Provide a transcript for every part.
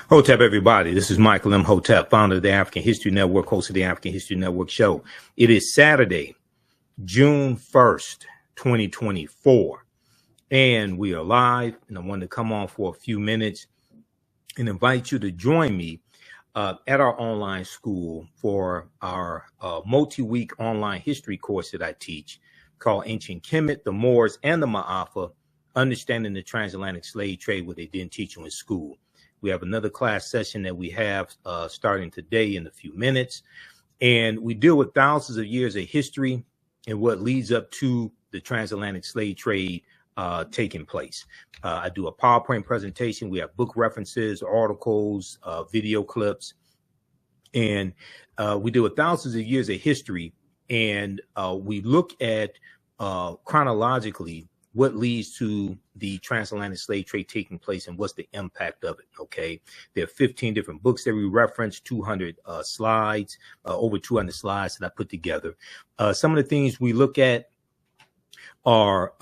Hotep, everybody. This is Michael Imhotep, founder of the African History Network, host of the African History Network show. It is Saturday, June 1st, 2024, and we are live, and I wanted to come on for a few minutes and invite you to join me at our online school for our multi-week online history course that I teach called Ancient Kemet, the Moors, and the Maafa, Understanding the Transatlantic Slave Trade, what they didn't teach you in school. We have another class session that we have starting today in a few minutes. And we deal with thousands of years of history and what leads up to the transatlantic slave trade taking place. I do a PowerPoint presentation. We have book references, articles, video clips. And we deal with thousands of years of history. And we look at chronologically what leads to the transatlantic slave trade taking place and what's the impact of it. Okay, there are 15 different books that we reference, 200 slides, over 200 slides that I put together. Some of the things we look at are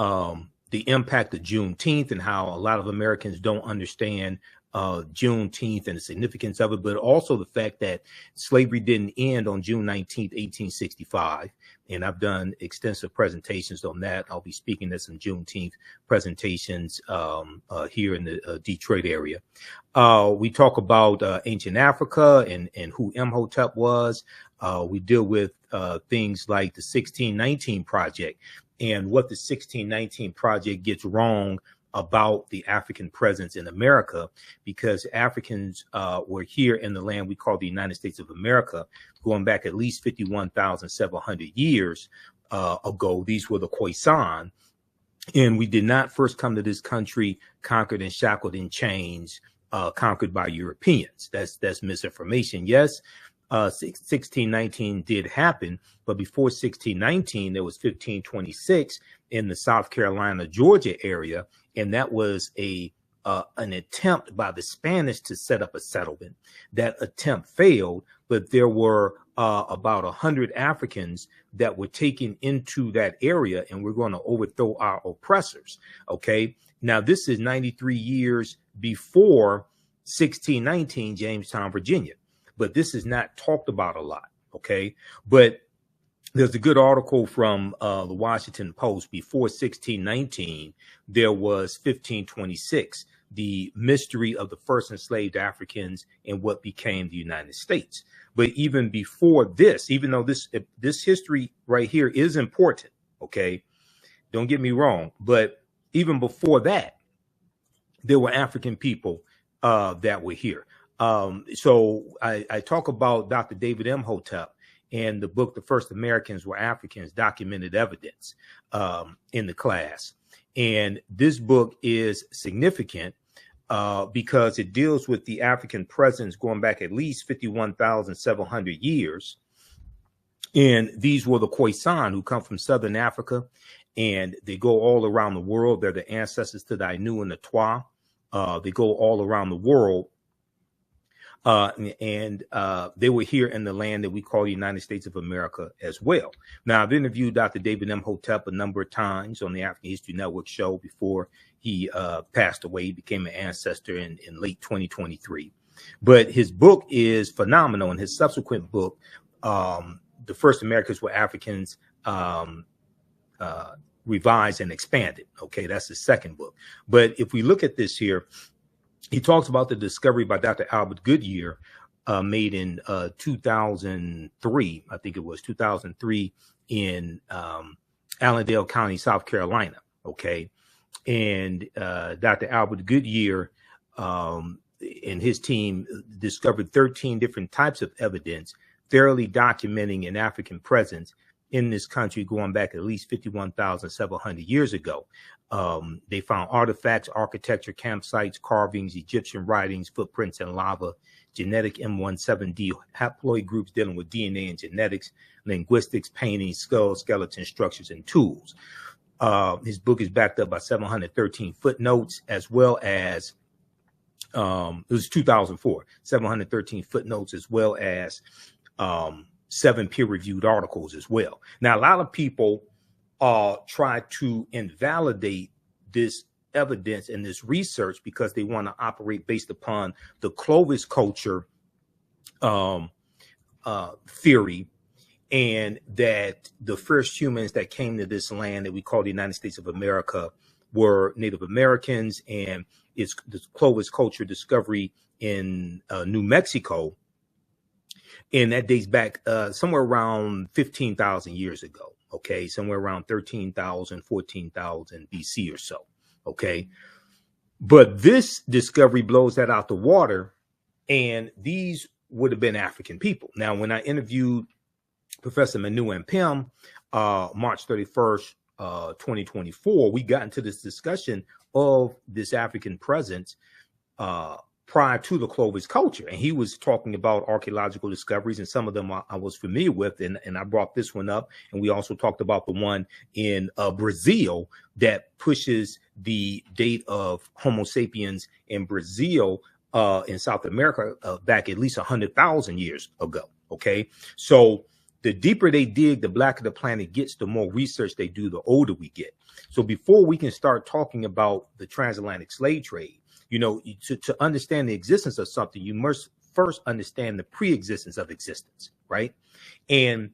the impact of Juneteenth and how a lot of Americans don't understand Juneteenth and the significance of it, but also the fact that slavery didn't end on June 19th, 1865. And I've done extensive presentations on that. I'll be speaking at some Juneteenth presentations here in the Detroit area. We talk about ancient Africa and who Imhotep was. We deal with things like the 1619 Project and what the 1619 Project gets wrong about the African presence in America, because Africans were here in the land we call the United States of America, going back at least 51,700 years ago. These were the Khoisan, and we did not first come to this country conquered and shackled in chains, conquered by Europeans. That's misinformation. Yes, 1619 did happen, but before 1619, there was 1526 in the South Carolina, Georgia area, and that was an attempt by the Spanish to set up a settlement. That attempt failed, but there were about 100 Africans that were taken into that area, and we're going to overthrow our oppressors. Okay, now this is 93 years before 1619, Jamestown, Virginia. But this is not talked about a lot, okay? But there's a good article from the Washington Post. Before 1619, there was 1526, the mystery of the first enslaved Africans and what became the United States. But even before this, even though this history right here is important, okay? Don't get me wrong, but even before that, there were African people that were here. So I talk about Dr. David Imhotep and the book, The First Americans Were Africans, Documented Evidence, in the class. And this book is significant because it deals with the African presence going back at least 51,700 years. And these were the Khoisan, who come from Southern Africa, and they go all around the world. They're the ancestors to the Ainu and the Twa. They go all around the world. They were here in the land that we call the United States of America as well. Now, I've interviewed Dr. David Imhotep a number of times on the African History Network show before he passed away. He became an ancestor in late 2023. But his book is phenomenal, and his subsequent book, The First Americans Were Africans, Revised and Expanded. Okay, that's the second book. But if we look at this here, he talks about the discovery by Dr. Albert Goodyear made in 2003, I think it was 2003, in Allendale County, South Carolina. Okay. And Dr. Albert Goodyear and his team discovered 13 different types of evidence thoroughly documenting an African presence in this country going back at least 51,700 years ago. They found artifacts, architecture, campsites, carvings, Egyptian writings, footprints in lava, genetic M17D haploid groups dealing with DNA and genetics, linguistics, paintings, skulls, skeletons, structures, and tools. His book is backed up by 713 footnotes, as well as, it was 2004, 713 footnotes, as well as 7 peer-reviewed articles as well. Now, a lot of people try to invalidate this evidence and this research because they want to operate based upon the Clovis culture theory, and that the first humans that came to this land that we call the United States of America were Native Americans, and it's the Clovis culture discovery in New Mexico. And that dates back somewhere around 15,000 years ago. Okay, somewhere around 13,000, 14,000 BC or so. Okay, but this discovery blows that out the water, and these would have been African people. Now, when I interviewed Professor Manu and Pim, March 31st, 2024, we got into this discussion of this African presence prior to the Clovis culture. And he was talking about archaeological discoveries, and some of them I was familiar with. And I brought this one up. And we also talked about the one in Brazil that pushes the date of Homo sapiens in Brazil, in South America, back at least 100,000 years ago. Okay. So the deeper they dig, the blacker the planet gets, the more research they do, the older we get. So before we can start talking about the transatlantic slave trade, you know, to understand the existence of something, you must first understand the pre-existence of existence, right? And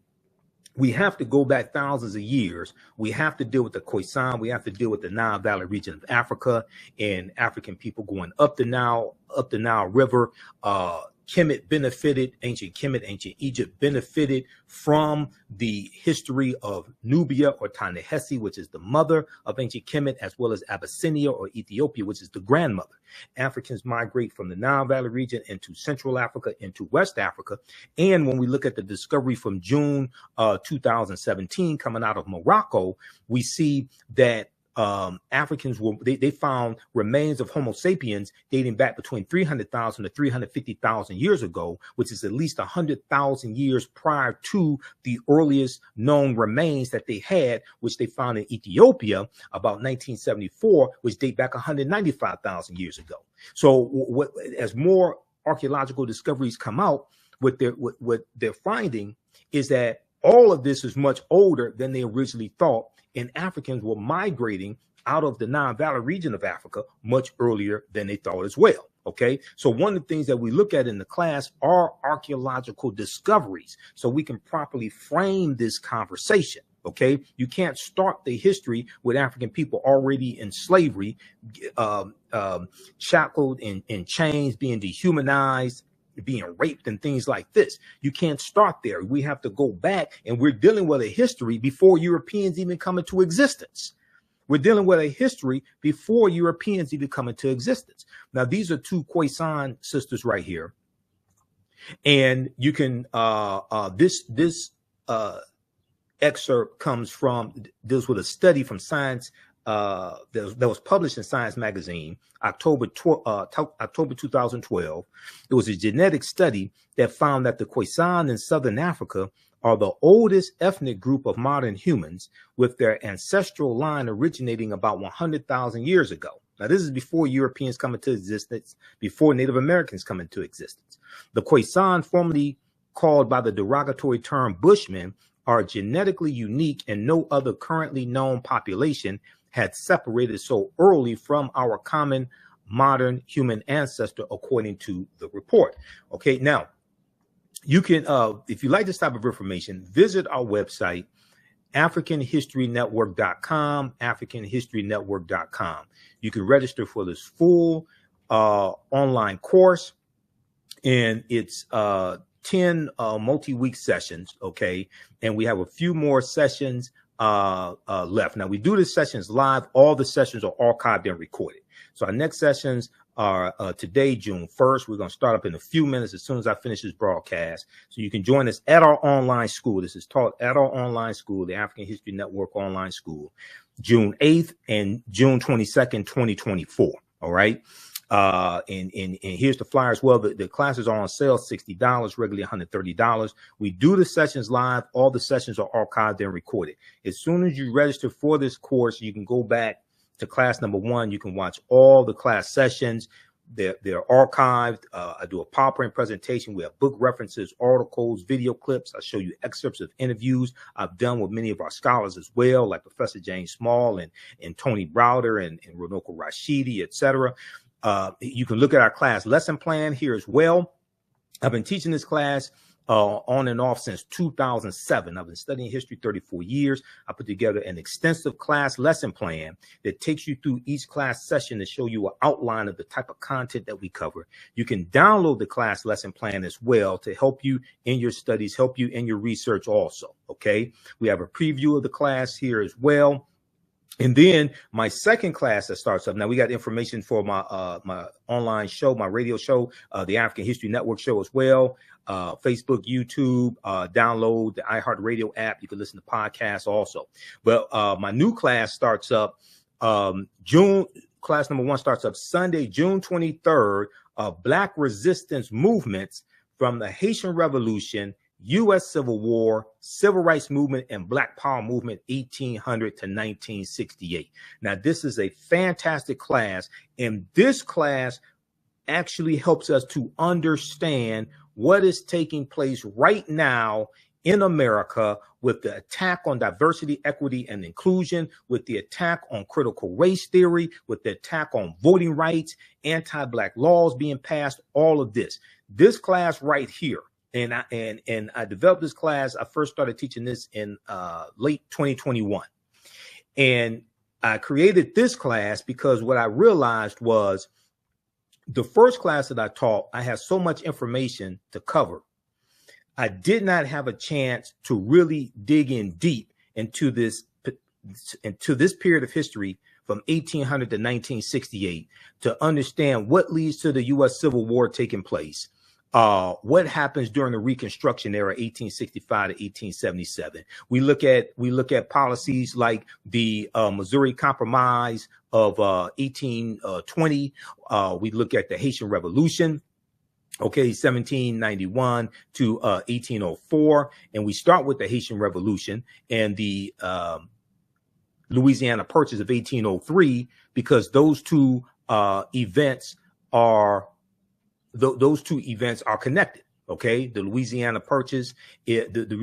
we have to go back thousands of years. We have to deal with the Khoisan. We have to deal with the Nile Valley region of Africa and African people going up the Nile River. Kemet benefited, ancient Kemet, ancient Egypt benefited from the history of Nubia or Ta-Nehisi, which is the mother of ancient Kemet, as well as Abyssinia or Ethiopia, which is the grandmother. Africans migrate from the Nile Valley region into Central Africa, into West Africa. And when we look at the discovery from June 2017 coming out of Morocco, we see that Africans they found remains of Homo sapiens dating back between 300,000 to 350,000 years ago, which is at least 100,000 years prior to the earliest known remains that they had, which they found in Ethiopia about 1974, which date back 195,000 years ago. So as more archaeological discoveries come out, what they're finding is that all of this is much older than they originally thought. And Africans were migrating out of the Nile Valley region of Africa much earlier than they thought as well. Okay, so one of the things that we look at in the class are archaeological discoveries, so we can properly frame this conversation. Okay, you can't start the history with African people already in slavery, shackled in chains, being dehumanized, being raped and things like this. You can't start there. We have to go back, and we're dealing with a history before Europeans even come into existence. We're dealing with a history before Europeans even come into existence. Now, these are two Khoisan sisters right here. And you can, this excerpt comes from, deals with a study from Science, that was published in Science magazine, October 2012. It was a genetic study that found that the Khoisan in Southern Africa are the oldest ethnic group of modern humans, with their ancestral line originating about 100,000 years ago. Now, this is before Europeans come into existence, before Native Americans come into existence. The Khoisan, formerly called by the derogatory term Bushmen, are genetically unique, and no other currently known population had separated so early from our common modern human ancestor, according to the report. Okay, now you can, if you like this type of information, visit our website, AfricanHistoryNetwork.com, AfricanHistoryNetwork.com. You can register for this full online course, and it's 10 multi-week sessions. Okay, and we have a few more sessions left. Now, we do the sessions live. All the sessions are archived and recorded. So our next sessions are today, June 1st. We're going to start up in a few minutes as soon as I finish this broadcast. So you can join us at our online school. This is taught at our online school, the African History Network online school, June 8th and June 22nd, 2024. All right. And here's the flyer as well. The classes are on sale, $60, regularly $130. We do the sessions live. All the sessions are archived and recorded. As soon as you register for this course, you can go back to class number 1. You can watch all the class sessions. They're archived. I do a PowerPoint presentation. We have book references, articles, video clips. I show you excerpts of interviews I've done with many of our scholars as well, like Professor James Small and Tony Browder and Runoko Rashidi, etc. You can look at our class lesson plan here as well. I've been teaching this class on and off since 2007. I've been studying history 34 years. I put together an extensive class lesson plan that takes you through each class session to show you an outline of the type of content that we cover. You can download the class lesson plan as well to help you in your studies, help you in your research also. Okay. We have a preview of the class here as well. And then my second class that starts up. Now we got information for my my online show, my radio show, the African History Network show as well. Facebook, YouTube, download the iHeartRadio app. You can listen to podcasts also. But my new class starts up class number 1 starts up Sunday, June 23rd, Black Resistance Movements from the Haitian Revolution, U.S. Civil War, Civil Rights Movement, and Black Power Movement, 1800 to 1968. Now, this is a fantastic class, and this class actually helps us to understand what is taking place right now in America with the attack on diversity, equity, and inclusion, with the attack on critical race theory, with the attack on voting rights, anti-Black laws being passed, all of this. This class right here, and I developed this class. I first started teaching this in late 2021. And I created this class because what I realized was the first class that I taught, I had so much information to cover. I did not have a chance to really dig in deep into this period of history from 1800 to 1968 to understand what leads to the U.S. Civil War taking place. What happens during the Reconstruction era, 1865 to 1877. We look at policies like the Missouri Compromise of 1820. We look at the Haitian Revolution, okay, 1791 to 1804, and we start with the Haitian Revolution and the Louisiana Purchase of 1803 because those two events are connected. Okay, the Louisiana Purchase, one of the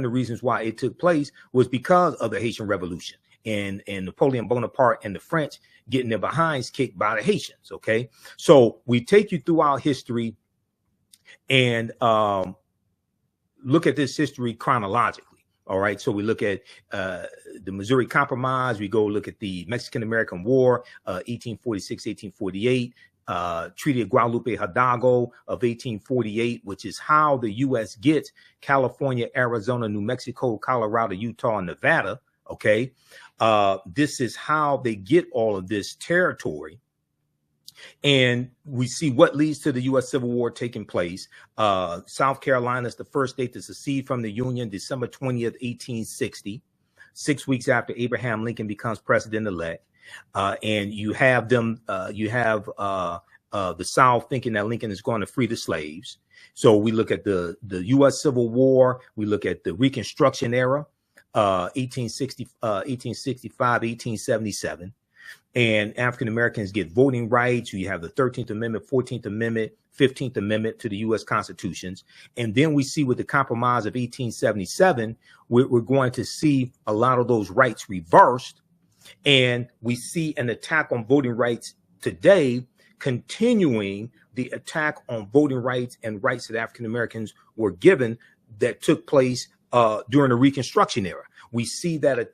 reasons why it took place was because of the Haitian Revolution and Napoleon Bonaparte and the French getting their behinds kicked by the Haitians. Okay, so we take you through our history and look at this history chronologically. All right, so we look at the Missouri Compromise. We go look at the Mexican-American War, 1846-1848. Treaty of Guadalupe Hidalgo of 1848, which is how the U.S. gets California, Arizona, New Mexico, Colorado, Utah, and Nevada. Okay, this is how they get all of this territory. And we see what leads to the U.S. Civil War taking place. South Carolina is the first state to secede from the Union, December 20th, 1860, 6 weeks after Abraham Lincoln becomes president-elect. And you have them, the South thinking that Lincoln is going to free the slaves. So we look at the U.S. Civil War. We look at the Reconstruction era, 1865, 1877. And African Americans get voting rights. You have the 13th Amendment, 14th Amendment, 15th Amendment to the U.S. Constitutions. And then we see with the Compromise of 1877, we're going to see a lot of those rights reversed. And we see an attack on voting rights today, continuing the attack on voting rights and rights that African Americans were given that took place during the Reconstruction era. We see that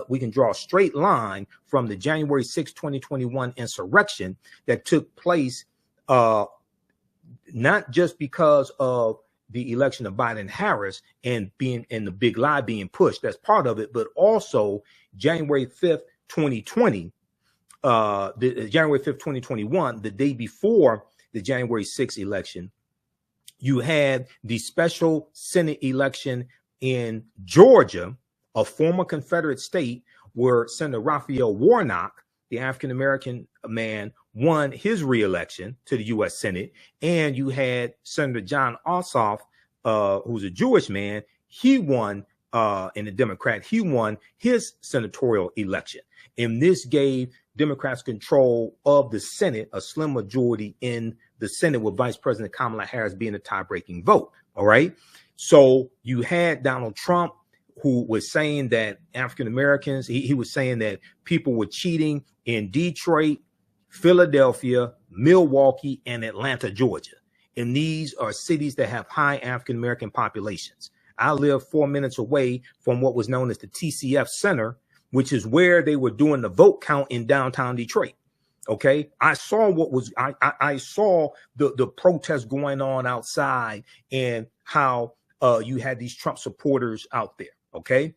we can draw a straight line from the January 6, 2021 insurrection that took place, not just because of the election of Biden-Harris and the big lie being pushed. That's part of it, but also January 5th, 2020, January 5th, 2021, the day before the January 6th election, you had the special Senate election in Georgia, a former Confederate state, where Senator Raphael Warnock, the African-American man, won his reelection to the U.S. Senate. And you had Senator John Ossoff, who's a Jewish man. He won, and a Democrat, he won his senatorial election. And this gave Democrats control of the Senate, a slim majority in the Senate, with Vice President Kamala Harris being a tie-breaking vote. All right. So you had Donald Trump, who was saying that African Americans, he was saying that people were cheating in Detroit, Philadelphia, Milwaukee, and Atlanta, Georgia. And these are cities that have high African American populations. I live 4 minutes away from what was known as the TCF Center, which is where they were doing the vote count in downtown Detroit. Okay, I saw what was I saw the protests going on outside, and how you had these Trump supporters out there. Okay,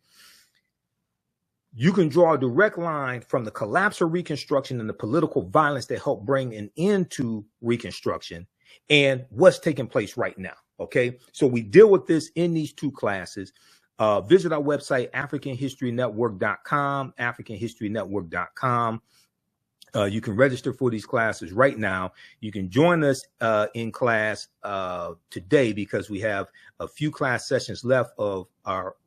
you can draw a direct line from the collapse of Reconstruction and the political violence that helped bring an end to Reconstruction and what's taking place right now. Okay, so we deal with this in these two classes. Visit our website, AfricanHistoryNetwork.com, AfricanHistoryNetwork.com. You can register for these classes right now. You can join us in class today, because we have a few class sessions left of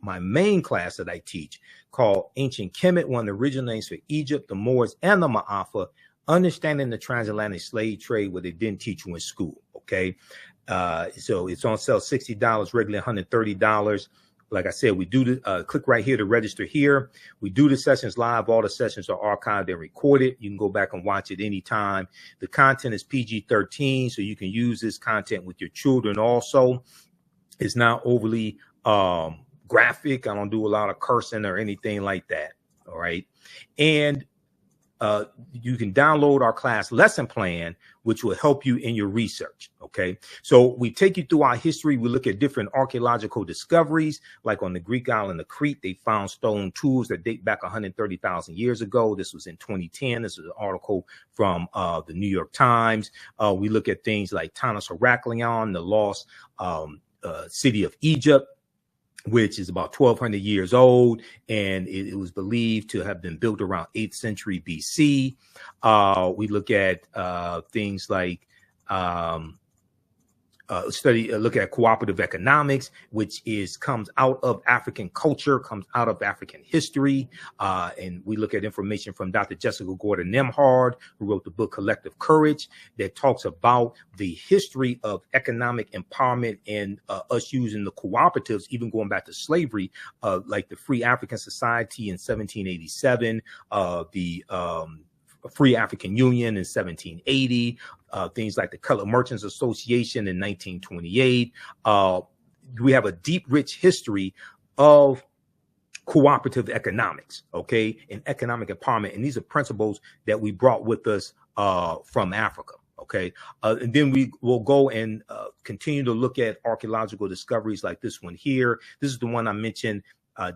my main class that I teach, called Ancient Kemet, one of the original names for Egypt, the Moors, and the Maafa, Understanding the Transatlantic Slave Trade, what they didn't teach you in school. Okay, so it's on sale $60, regularly $130. Like I said, we do the click right here to register here. We do the sessions live. All the sessions are archived and recorded. You can go back and watch it anytime. The content is PG-13, so you can use this content with your children also. It's not overly graphic. I don't do a lot of cursing or anything like that. All right. And you can download our class lesson plan, which will help you in your research. Okay, so we take you through our history. We look at different archaeological discoveries, like on the Greek island of Crete, they found stone tools that date back 130,000 years ago. This was in 2010. This is an article from the New York Times. We look at things like Tanis Heraklion, the lost city of Egypt, which is about 1,200 years old, and it was believed to have been built around 8th century BC. We look at things like look at cooperative economics, which comes out of African culture, comes out of African history. And we look at information from Dr. Jessica Gordon Nemhard, who wrote the book Collective Courage, that talks about the history of economic empowerment and us using the cooperatives, even going back to slavery, like the Free African Society in 1787, the Free African Union in 1780, things like the Colored Merchants Association in 1928. We have a deep, rich history of cooperative economics, okay, and economic empowerment. And these are principles that we brought with us from Africa, okay. And then we will go and continue to look at archaeological discoveries like this one here. This is the one I mentioned,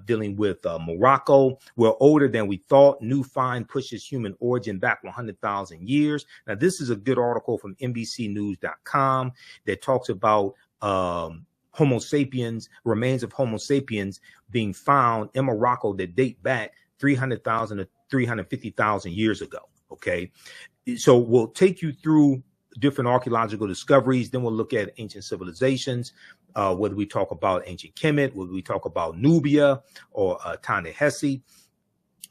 dealing with Morocco. We're older than we thought. New find pushes human origin back 100,000 years. Now, this is a good article from NBCnews.com that talks about Homo sapiens, remains of Homo sapiens being found in Morocco that date back 300,000 to 350,000 years ago. Okay, so we'll take you through different archaeological discoveries. Then we'll look at ancient civilizations. Whether we talk about ancient Kemet, whether we talk about Nubia or Ta-Nehisi.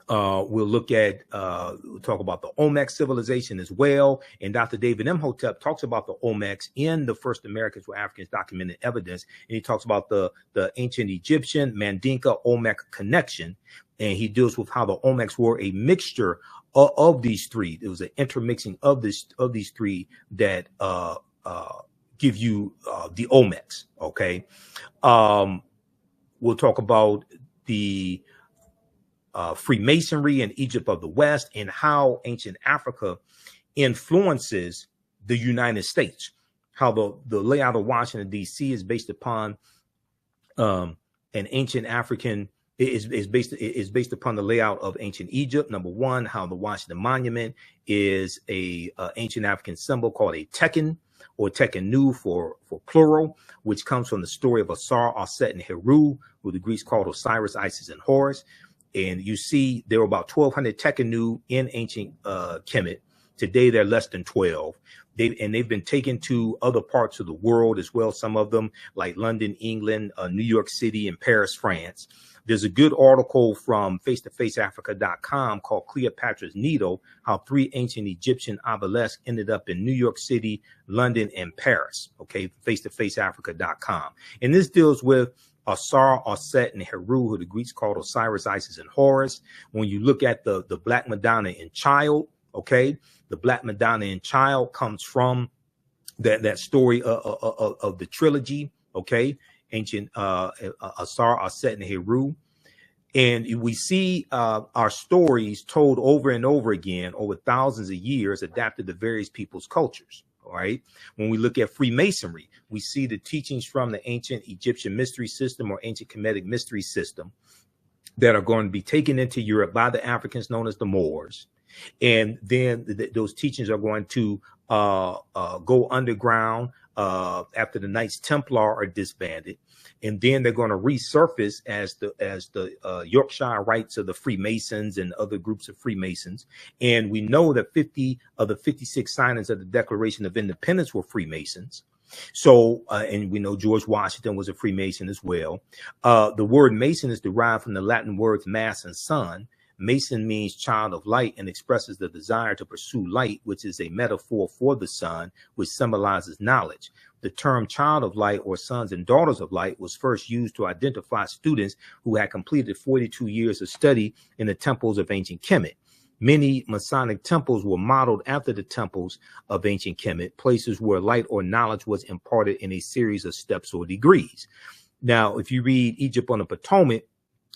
We'll look at, we'll talk about the Olmec civilization as well. And Dr. David Imhotep talks about the Olmecs in the First Americans were Africans documented evidence. And he talks about the ancient Egyptian Mandinka Olmec connection. And he deals with how the Olmecs were a mixture of these three. It was an intermixing of these three that give you the Olmecs. Okay. We'll talk about the Freemasonry in Egypt of the West and how ancient Africa influences the United States. How the layout of Washington, D.C. is based upon an ancient African is based upon the layout of ancient Egypt. Number one, how the Washington Monument is a ancient African symbol called a Tekken, or Tekkenu for plural, which comes from the story of Asar, Aset, and Heru, who the Greeks called Osiris, Isis, and Horus. And you see there were about 1,200 Tekkenu in ancient Kemet. Today, they're less than 12. They've been taken to other parts of the world as well, some of them like London, England, New York City, and Paris, France. There's a good article from face-to-faceafrica.com called Cleopatra's Needle, how 3 ancient Egyptian obelisks ended up in New York City, London, and Paris. Okay, face-to-faceafrica.com. And this deals with Asar, Aset, and Heru, who the Greeks called Osiris, Isis, and Horus. When you look at the Black Madonna and Child, okay, the Black Madonna and Child comes from that story of the trilogy, okay, ancient Asar, Aset, and Heru. And we see our stories told over and over again over thousands of years, adapted to various people's cultures. All right. When we look at Freemasonry, we see the teachings from the ancient Egyptian mystery system or ancient Kemetic mystery system that are going to be taken into Europe by the Africans known as the Moors. And then those teachings are going to go underground after the Knights Templar are disbanded. And then they're going to resurface as the Yorkshire Rites of the Freemasons and other groups of Freemasons. And we know that 50 of the 56 signers of the Declaration of Independence were Freemasons. So, and we know George Washington was a Freemason as well. The word Mason is derived from the Latin words mass and sun. Mason means child of light and expresses the desire to pursue light, which is a metaphor for the sun, which symbolizes knowledge. The term child of light or sons and daughters of light was first used to identify students who had completed 42 years of study in the temples of ancient Kemet. Many Masonic temples were modeled after the temples of ancient Kemet, places where light or knowledge was imparted in a series of steps or degrees. Now, if you read Egypt on the Potomac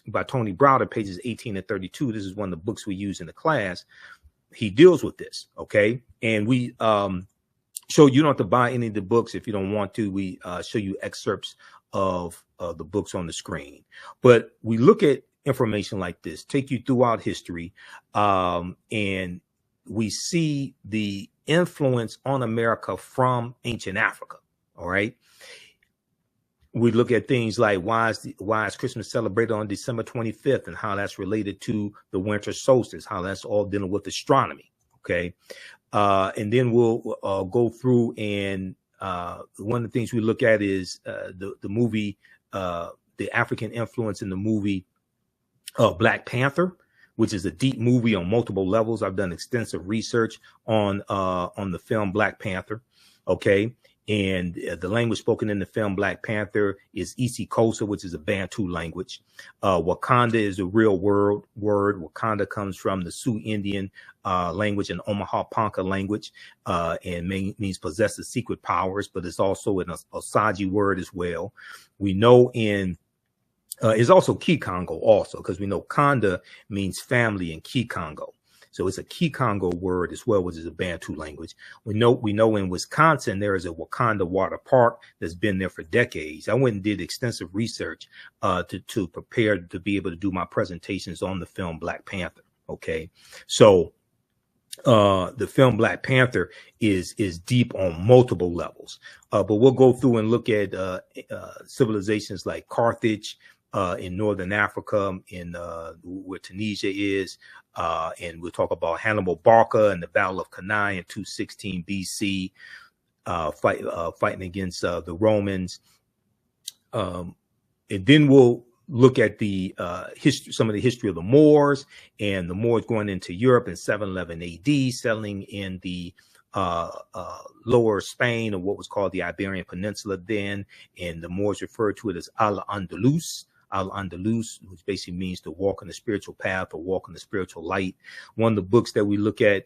by Tony Browder, pages 18 and 32, this is one of the books we use in the class. He deals with this, okay? And we show you don't have to buy any of the books if you don't want to. We show you excerpts of the books on the screen. But we look at information like this, take you throughout history, and we see the influence on America from ancient Africa, all right? We look at things like why is Christmas celebrated on December 25th and how that's related to the winter solstice, how that's all dealing with astronomy, okay? And then we'll go through and one of the things we look at is the movie, the African influence in the movie Black Panther, which is a deep movie on multiple levels. I've done extensive research on the film Black Panther, okay? And the language spoken in the film Black Panther is isiXhosa, which is a Bantu language. Wakanda is a real word. Wakanda comes from the Sioux Indian language and Omaha Ponca language, and means possesses secret powers, but it's also an Osage word as well. We know is also Kikongo also, because we know Kanda means family in Kikongo. So it's a Kikongo word as well, which is a Bantu language. We know in Wisconsin, there is a Wakanda water park that's been there for decades. I went and did extensive research to prepare to be able to do my presentations on the film Black Panther. Okay. So the film Black Panther is deep on multiple levels. But we'll go through and look at civilizations like Carthage, in Northern Africa, in where Tunisia is, and we'll talk about Hannibal Barca and the Battle of Cannae in 216 BC, fighting against the Romans, and then we'll look at the history, some of the history of the Moors, and the Moors going into Europe in 711 AD, settling in the lower Spain, or what was called the Iberian Peninsula then, and the Moors referred to it as Al-Andalus. Al-Andalus, which basically means to walk in the spiritual path or walk in the spiritual light. One of the books that we look at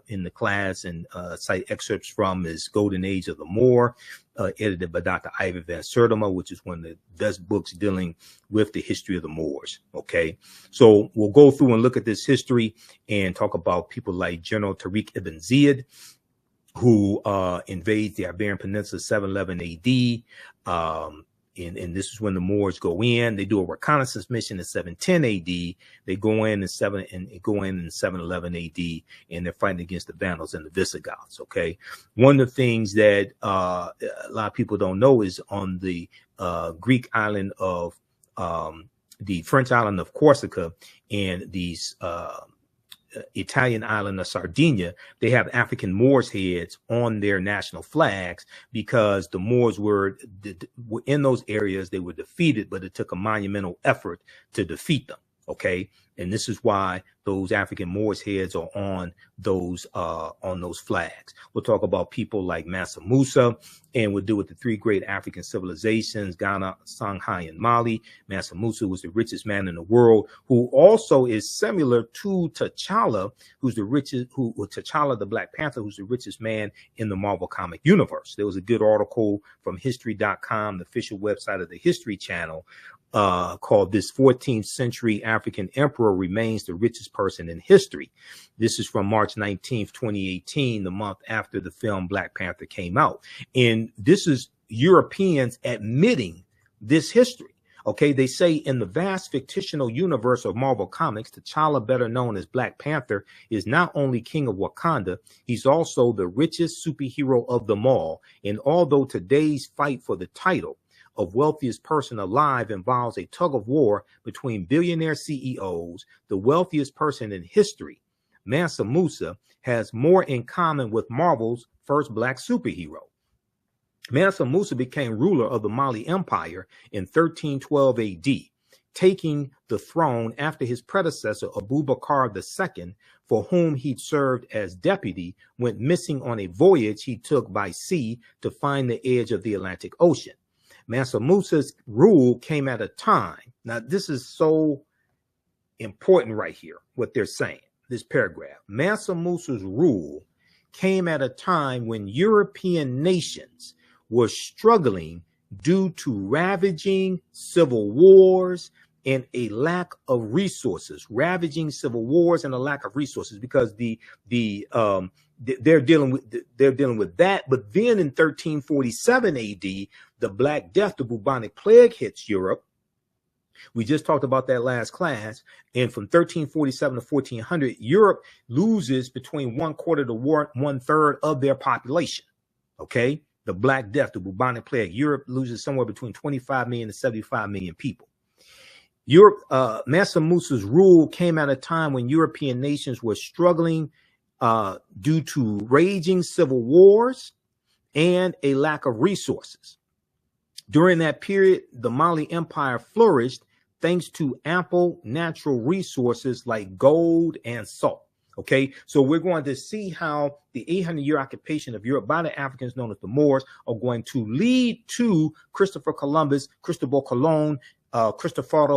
in the class and cite excerpts from is Golden Age of the Moor, edited by Dr. Ivy Van Sertima, which is one of the best books dealing with the history of the Moors. Okay, so we'll go through and look at this history and talk about people like General Tariq ibn Ziyad, who invades the Iberian Peninsula 711 AD. And this is when the Moors go in. They do a reconnaissance mission in 710 AD. They go in 711 AD, and they're fighting against the Vandals and the Visigoths. Okay, one of the things that a lot of people don't know is on the Greek island of the French island of Corsica, and these Italian island of Sardinia, they have African Moors heads on their national flags because the Moors were in those areas. They were defeated, but it took a monumental effort to defeat them. Okay. And this is why those African Moors heads are on those flags. We'll talk about people like Mansa Musa, and we'll deal with the three great African civilizations, Ghana, Songhai, and Mali. Mansa Musa was the richest man in the world, who also is similar to T'Challa, who's the richest, T'Challa, the Black Panther, who's the richest man in the Marvel comic universe. There was a good article from history.com, the official website of the History Channel, called "This 14th Century African Emperor Remains the Richest Person in History." This is from March 19th, 2018, the month after the film Black Panther came out. And this is Europeans admitting this history. Okay, they say in the vast fictional universe of Marvel Comics, T'Challa, better known as Black Panther, is not only king of Wakanda, he's also the richest superhero of them all. And although today's fight for the title of wealthiest person alive involves a tug of war between billionaire CEOs, the wealthiest person in history, Mansa Musa, has more in common with Marvel's first black superhero. Mansa Musa became ruler of the Mali Empire in 1312 AD, taking the throne after his predecessor Abubakar II, for whom he'd served as deputy, went missing on a voyage he took by sea to find the edge of the Atlantic Ocean. Mansa Musa's rule came at a time. Now, this is so important right here, what they're saying, this paragraph. Mansa Musa's rule came at a time when European nations were struggling due to ravaging civil wars and a lack of resources, because they're dealing with that. But then in 1347 AD, the Black Death, the bubonic plague, hits Europe. We just talked about that last class. And from 1347 to 1400, Europe loses between 1/4 to 1/3 of their population. Okay, the Black Death, the bubonic plague, Europe loses somewhere between 25 million to 75 million people. Mansa Musa's rule came at a time when European nations were struggling due to raging civil wars and a lack of resources. During that period, the Mali Empire flourished thanks to ample natural resources like gold and salt. Okay, so we're going to see how the 800-year occupation of Europe by the Africans known as the Moors are going to lead to Cristoforo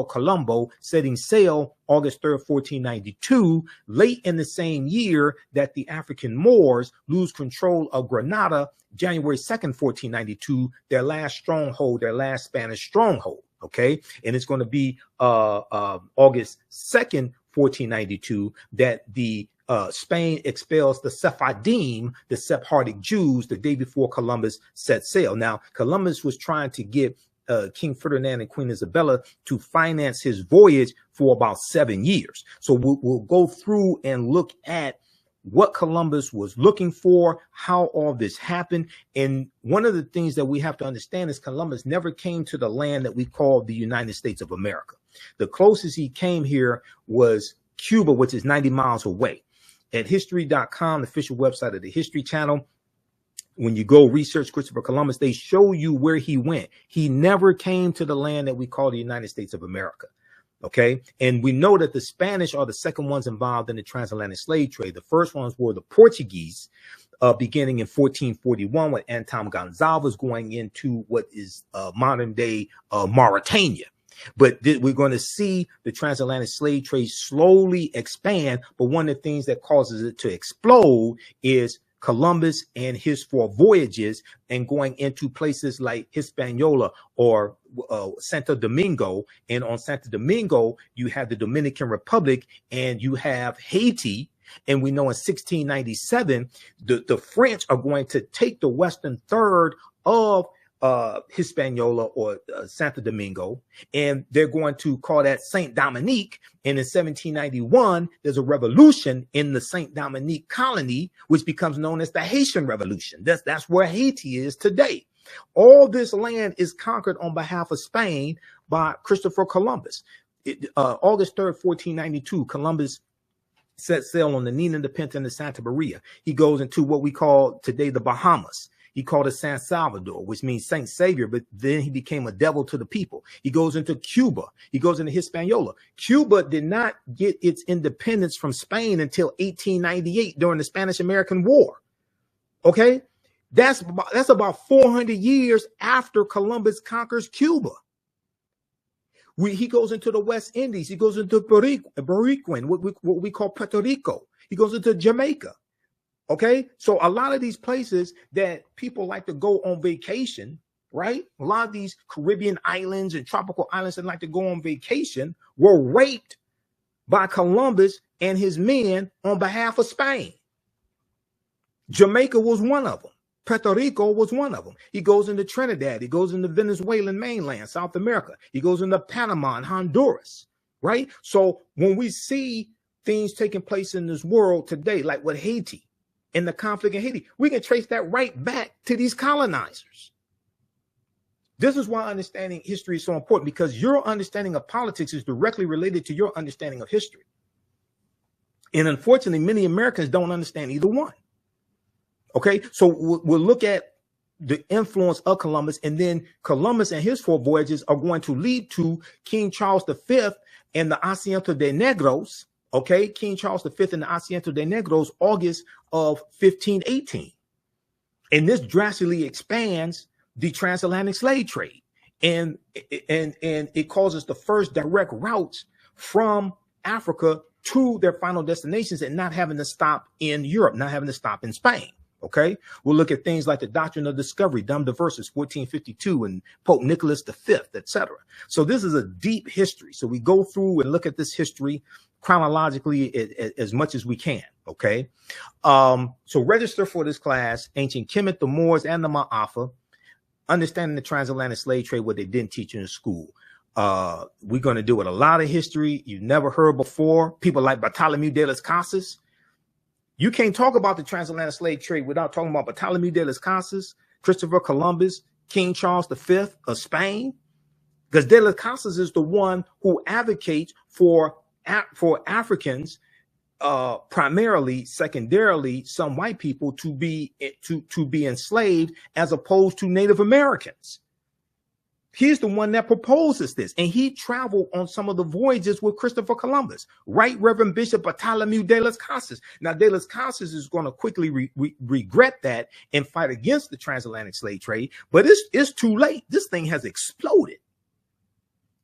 Colombo setting sail August 3rd, 1492, late in the same year that the African Moors lose control of Granada, January 2nd, 1492, their last Spanish stronghold. Okay, and it's going to be August 2nd, 1492, that the Spain expels the Sephardim, the Sephardic Jews, the day before Columbus set sail. Now, Columbus was trying to get King Ferdinand and Queen Isabella to finance his voyage for about 7 years. So we'll go through and look at what Columbus was looking for, how all this happened. And one of the things that we have to understand is Columbus never came to the land that we call the United States of America. The closest he came here was Cuba, which is 90 miles away. At history.com, the official website of the History Channel, when you go research Christopher Columbus, they show you where he went. He never came to the land that we call the United States of America. Okay. And we know that the Spanish are the second ones involved in the transatlantic slave trade. The first ones were the Portuguese, beginning in 1441 with Anton Gonzalez going into what is modern day Mauritania. But we're going to see the transatlantic slave trade slowly expand. But one of the things that causes it to explode is Columbus and his 4 voyages and going into places like Hispaniola or Santo Domingo. And on Santo Domingo, you have the Dominican Republic and you have Haiti. And we know in 1697, the French are going to take the western third of Hispaniola or Santo Domingo, and they're going to call that Saint Dominique. And in 1791, there's a revolution in the Saint Dominique colony, which becomes known as the Haitian Revolution. That's where Haiti is today. All this land is conquered on behalf of Spain by Christopher Columbus. August 3rd, 1492, Columbus set sail on the Nina, the Pinta, and the Santa Maria. He goes into what we call today the Bahamas. He called it San Salvador, which means Saint Savior, but then he became a devil to the people. He goes into Cuba. He goes into Hispaniola. Cuba did not get its independence from Spain until 1898 during the Spanish-American War. Okay? That's about 400 years after Columbus conquers Cuba. He goes into the West Indies. He goes into Boricuan, what we call Puerto Rico. He goes into Jamaica. Okay, so a lot of these places that people like to go on vacation, right? A lot of these Caribbean islands and tropical islands that like to go on vacation were raped by Columbus and his men on behalf of Spain. Jamaica was one of them. Puerto Rico was one of them. He goes into Trinidad. He goes into Venezuelan mainland, South America. He goes into Panama and Honduras, right? So when we see things taking place in this world today, like with Haiti, in the conflict in Haiti, we can trace that right back to these colonizers. This is why understanding history is so important, because your understanding of politics is directly related to your understanding of history. And unfortunately, many Americans don't understand either one. Okay, so we'll look at the influence of Columbus, and then Columbus and his 4 voyages are going to lead to King Charles V and the Asiento de Negros. Okay, King Charles V and the Asiento de Negros, August of 1518. And this drastically expands the transatlantic slave trade. And it causes the first direct routes from Africa to their final destinations and not having to stop in Europe, not having to stop in Spain. Okay, we'll look at things like the doctrine of discovery, Dum Diversas, 1452, and Pope Nicholas V, etc. So this is a deep history. So we go through and look at this history chronologically as much as we can. Okay, so register for this class: Ancient Kemet, the Moors, and the Maafa. Understanding the transatlantic slave trade, what they didn't teach you in school. We're going to do it a lot of history you've never heard before. People like Bartolomé de las Casas. You can't talk about the transatlantic slave trade without talking about Bartolomé de las Casas, Christopher Columbus, King Charles V of Spain, because de las Casas is the one who advocates for Africans, primarily, secondarily, some white people to be enslaved as opposed to Native Americans. He's the one that proposes this, and he traveled on some of the voyages with Christopher Columbus. Right Reverend Bishop Bartolomé de las Casas. Now, de las Casas is going to quickly regret that and fight against the transatlantic slave trade, but it's too late. This thing has exploded.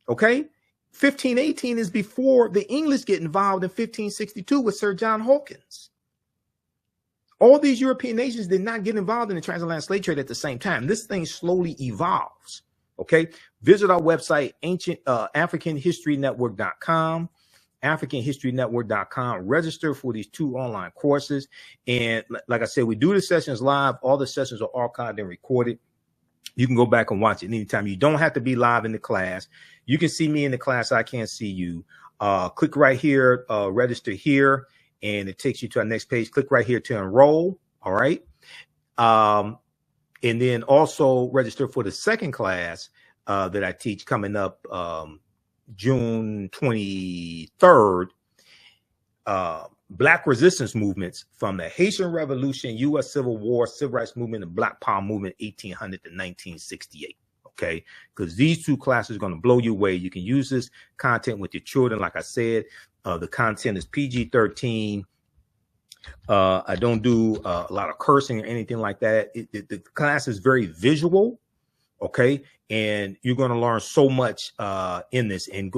Okay, 1518 is before the English get involved in 1562 with Sir John Hawkins. All these European nations did not get involved in the transatlantic slave trade at the same time. This thing slowly evolves. Okay, visit our website, AfricanHistoryNetwork.com, AfricanHistoryNetwork.com. Register for these 2 online courses. And like I said, we do the sessions live. All the sessions are archived and recorded. You can go back and watch it anytime. You don't have to be live in the class. You can see me in the class. I can't see you. Click right here, register here, and it takes you to our next page. Click right here to enroll. All right. And then also register for the second class that I teach coming up June 23rd. Black resistance movements from the Haitian Revolution, U.S. Civil War, Civil Rights Movement, and Black Power Movement, 1800 to 1968. Okay, because these 2 classes are going to blow you away. You can use this content with your children. Like I said, the content is PG-13. I don't do a lot of cursing or anything like that. The class is very visual. Okay, and you're going to learn so much in this. And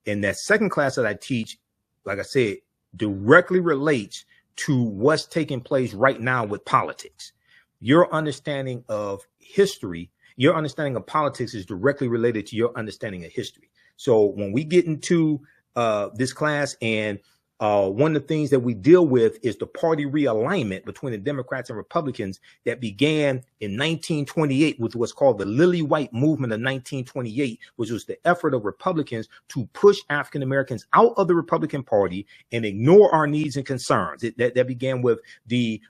that second class that I teach, like I said, directly relates to what's taking place right now with politics. Your understanding of history, your understanding of politics is directly related to your understanding of history. So when we get into this class, and one of the things that we deal with is the party realignment between the Democrats and Republicans that began in 1928 with what's called the Lily White Movement of 1928, which was the effort of Republicans to push African Americans out of the Republican Party and ignore our needs and concerns. That began with the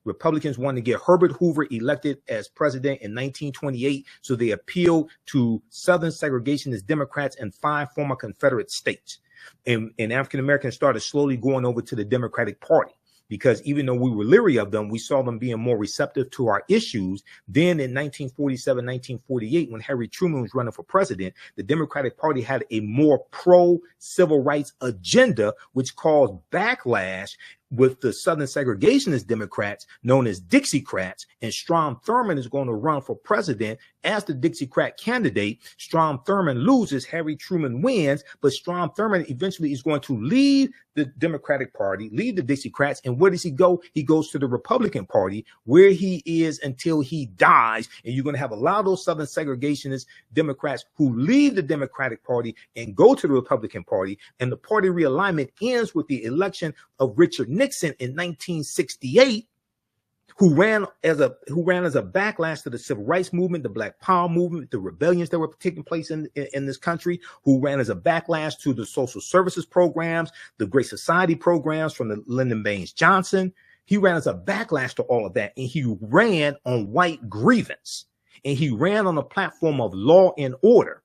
Republicans wanting to get Herbert Hoover elected as president in 1928. So they appealed to Southern segregationist Democrats in 5 former Confederate states. And African Americans started slowly going over to the Democratic Party, because even though we were leery of them, we saw them being more receptive to our issues. Then in 1947, 1948, when Harry Truman was running for president, the Democratic Party had a more pro-civil rights agenda, which caused backlash with the Southern segregationist Democrats known as Dixiecrats, and Strom Thurmond is going to run for president as the Dixiecrat candidate. Strom Thurmond loses, Harry Truman wins, but Strom Thurmond eventually is going to leave the Democratic Party, leave the Dixiecrats, and where does he go? He goes to the Republican Party, where he is until he dies. And you're going to have a lot of those Southern segregationist Democrats who leave the Democratic Party and go to the Republican Party, and the party realignment ends with the election of Richard Nixon in 1968, who ran as a backlash to the civil rights movement, the Black Power movement, the rebellions that were taking place in this country, who ran as a backlash to the social services programs, the Great Society programs from the Lyndon Baines Johnson. He ran as a backlash to all of that, and he ran on white grievance, and he ran on a platform of law and order.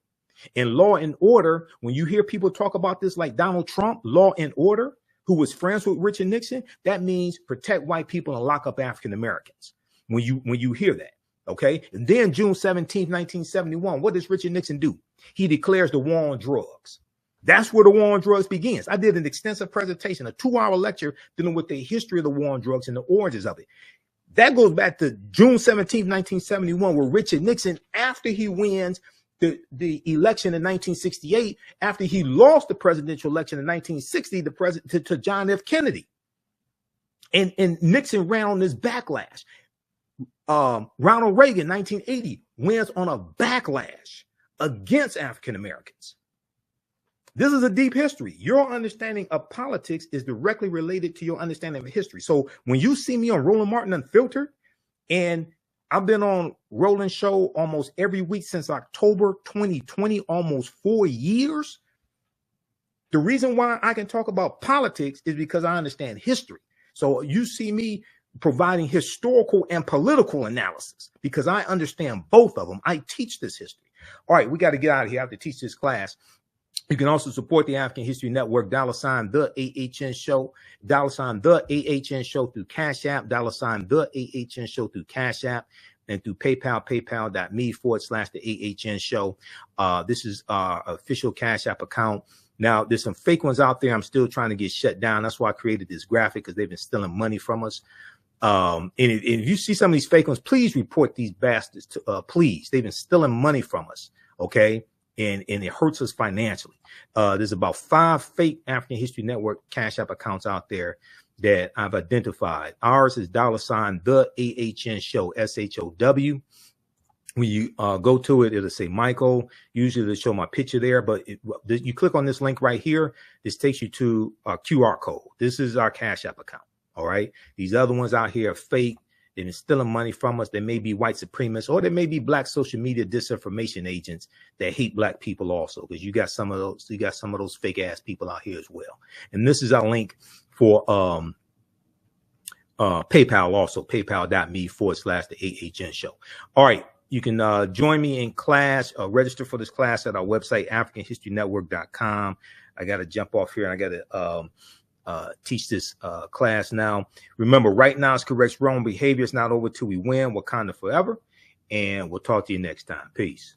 And law and order, when you hear people talk about this like Donald Trump, law and order, who was friends with Richard Nixon, that means protect white people and lock up African Americans. When you hear that, okay? And then June 17th, 1971, what does Richard Nixon do? He declares the war on drugs. That's where the war on drugs begins. I did an extensive presentation, a 2-hour lecture dealing with the history of the war on drugs and the origins of it. That goes back to June 17th, 1971, where Richard Nixon, after he wins the election in 1968, after he lost the presidential election in 1960, to John F. Kennedy, and Nixon ran on this backlash. Ronald Reagan, 1980, wins on a backlash against African Americans. This is a deep history. Your understanding of politics is directly related to your understanding of history. So when you see me on Roland Martin Unfiltered, and I've been on Roland's show almost every week since October 2020, almost 4 years. The reason why I can talk about politics is because I understand history. So you see me providing historical and political analysis because I understand both of them. I teach this history. All right, we got to get out of here. I have to teach this class. You can also support the African History Network, $, the AHN show, $, the AHN show through Cash App, $, the AHN show through Cash App, and through PayPal, paypal.me/the AHN show. This is our official Cash App account. Now, there's some fake ones out there I'm still trying to get shut down. That's why I created this graphic, because they've been stealing money from us. And if you see some of these fake ones, please report these bastards to, please. They've been stealing money from us, okay? And it hurts us financially. There's about 5 fake African History Network Cash App accounts out there that I've identified. Ours is $, the AHN show, SHOW. When you go to it, it'll say Michael. Usually it'll show my picture there, but you click on this link right here. This takes you to a QR code. This is our Cash App account. All right. These other ones out here are fake. They've been stealing money from us. They may be white supremacists, or they may be black social media disinformation agents that hate black people also, because you got some of those fake ass people out here as well. And this is our link for PayPal also, paypal.me/the AHN show. All right. You can join me in class, register for this class at our website, AfricanHistoryNetwork.com. I got to jump off here. I got to teach this class now. Remember, right now is correct wrong behavior. It's not over till we win. Wakanda forever. And we'll talk to you next time. Peace.